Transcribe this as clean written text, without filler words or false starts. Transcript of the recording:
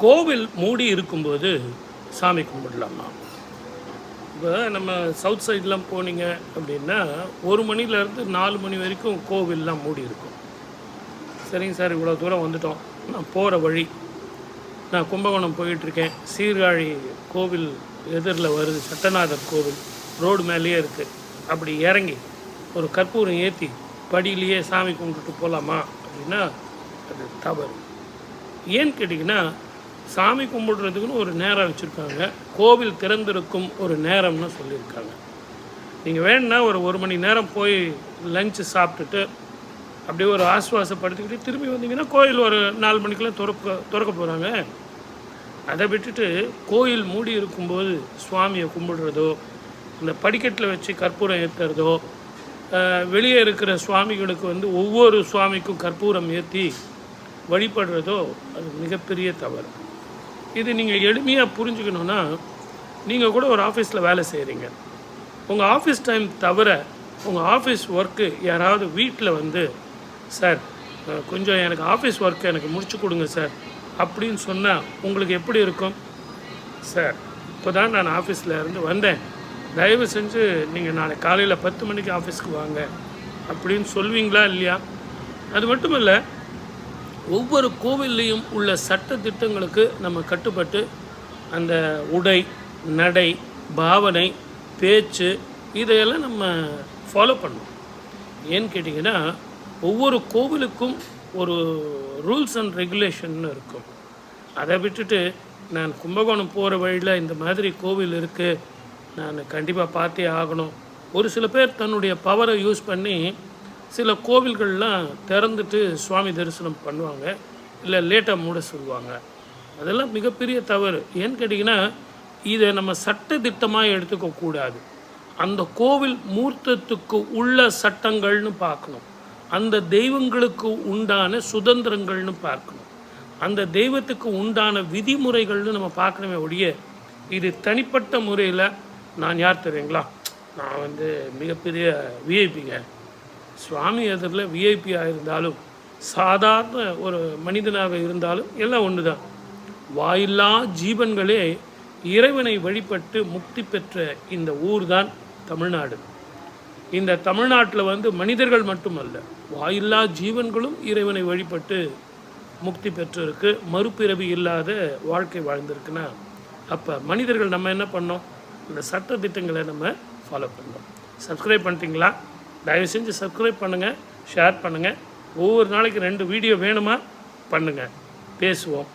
கோவில் மூடி இருக்கும்போது சாமி கும்பிடலாமா? இப்போ நம்ம சவுத் சைட்லாம் போனீங்க அப்படின்னா 1 மணிலேருந்து 4 மணி வரைக்கும் கோவில்லாம் மூடி இருக்கும். சரிங்க சார், இவ்வளோ தூரம் வந்துட்டோம், நான் போகிற வழி, நான் கும்பகோணம் போயிட்டுருக்கேன், சீர்காழி கோவில் எதிரில் வருது, சட்டநாதர் கோவில் ரோடு மேலேயே இருக்குது, அப்படி இறங்கி ஒரு கற்பூரம் ஏற்றி படியிலேயே சாமி கும்பிட்டுட்டு போகலாமா அப்படின்னா அது தவறு. ஏன்னு கேட்டிங்கன்னா, சாமி கும்பிடுறதுக்குன்னு ஒரு நேரம் வச்சுருக்காங்க, கோவில் திறந்திருக்கும் ஒரு நேரம்னு சொல்லியிருக்காங்க. நீங்கள் வேணுன்னா ஒரு மணி நேரம் போய் லஞ்சு சாப்பிட்டுட்டு அப்படியே ஒரு ஆஸ்வாசப்படுத்திக்கிட்டு திரும்பி வந்தீங்கன்னா கோயில் ஒரு 4 மணிக்கெல்லாம் திறக்க போகிறாங்க. அதை விட்டுட்டு கோயில் மூடி இருக்கும்போது சுவாமியை கும்பிடுறதோ, இந்த படிக்கட்டில் வச்சு கற்பூரம் ஏற்றுறதோ, வெளியே இருக்கிற சுவாமிகளுக்கு ஒவ்வொரு சுவாமிக்கும் கற்பூரம் ஏற்றி வழிபடுறதோ அது மிகப்பெரிய தவறு. இது நீங்கள் எளிமையாக புரிஞ்சுக்கணுன்னா, நீங்கள் கூட ஒரு ஆஃபீஸில் வேலை செய்கிறீங்க, உங்கள் ஆஃபீஸ் டைம் தவிர உங்கள் ஆஃபீஸ் ஒர்க்கு யாராவது வீட்டில் சார் கொஞ்சம் எனக்கு ஆஃபீஸ் ஒர்க்கு எனக்கு முடிச்சு கொடுங்க சார் அப்படின்னு சொன்னால் உங்களுக்கு எப்படி இருக்கும்? சார் இப்போ தான் நான் ஆஃபீஸில் இருந்து வந்தேன், தயவு செஞ்சு நீங்கள் நாளைக்கு காலையில் 10 மணிக்கு ஆஃபீஸ்க்கு வாங்க அப்படின்னு சொல்வீங்களா இல்லையா? அது மட்டும் இல்லை, ஒவ்வொரு கோவில்லையும் உள்ள சட்ட திட்டங்களுக்கு நம்ம கட்டுப்பட்டு அந்த உடை, நடை, பாவனை, பேச்சு இதையெல்லாம் நம்ம ஃபாலோ பண்ணணும். ஏன்னு கேட்டிங்கன்னா, ஒவ்வொரு கோவிலுக்கும் ஒரு ரூல்ஸ் அண்ட் ரெகுலேஷன் இருக்கும். அதை விட்டுட்டு நான் கும்பகோணம் போகிற வழியில் இந்த மாதிரி கோவில் இருக்குது, நான் கண்டிப்பாக பார்த்தே ஆகணும். ஒரு சில பேர் தன்னுடைய பவரை யூஸ் பண்ணி சில கோவில்கள்லாம் திறந்துட்டு சுவாமி தரிசனம் பண்ணுவாங்க, இல்லை லேட்டாக மூட சொல்லுவாங்க. அதெல்லாம் மிகப்பெரிய தவறு. ஏன்னு கேட்டிங்கன்னா, இதை நம்ம சட்ட திட்டமாக எடுத்துக்கக்கூடாது. அந்த கோவில் மூர்த்தத்துக்கு உள்ள சட்டங்கள்னு பார்க்கணும், அந்த தெய்வங்களுக்கு உண்டான சுதந்திரங்கள்னு பார்க்கணும், அந்த தெய்வத்துக்கு உண்டான விதிமுறைகள்னு நம்ம பார்க்கணுமே ஒழிய, இது தனிப்பட்ட முறையில் நான் யார் தெரியுங்களா, நான் மிகப்பெரிய விஐபிங்க, சுவாமி எதிரில் விஐபியாக இருந்தாலும் சாதாரண ஒரு மனிதனாக இருந்தாலும் எல்லாம் ஒன்று தான். வாயில்லா ஜீவன்களே இறைவனை வழிபட்டு முக்தி பெற்ற இந்த ஊர் தான் தமிழ்நாடு. இந்த தமிழ்நாட்டில் மனிதர்கள் மட்டுமல்ல, வாயில்லா ஜீவன்களும் இறைவனை வழிபட்டு முக்தி பெற்றிருக்கு, மறுபிறவி இல்லாத வாழ்க்கை வாழ்ந்திருக்குன்னா, அப்போ மனிதர்கள் நம்ம என்ன பண்ணோம்? இந்த சட்ட திட்டங்களை நம்ம ஃபாலோ பண்ணோம். சப்ஸ்கிரைப் பண்ணிட்டீங்களா? தயவு செஞ்சு சப்ஸ்கிரைப் பண்ணுங்கள், ஷேர் பண்ணுங்கள். ஒவ்வொரு நாளைக்கு 2 வீடியோ வேணுமா? பண்ணுங்கள், பேசுவோம்.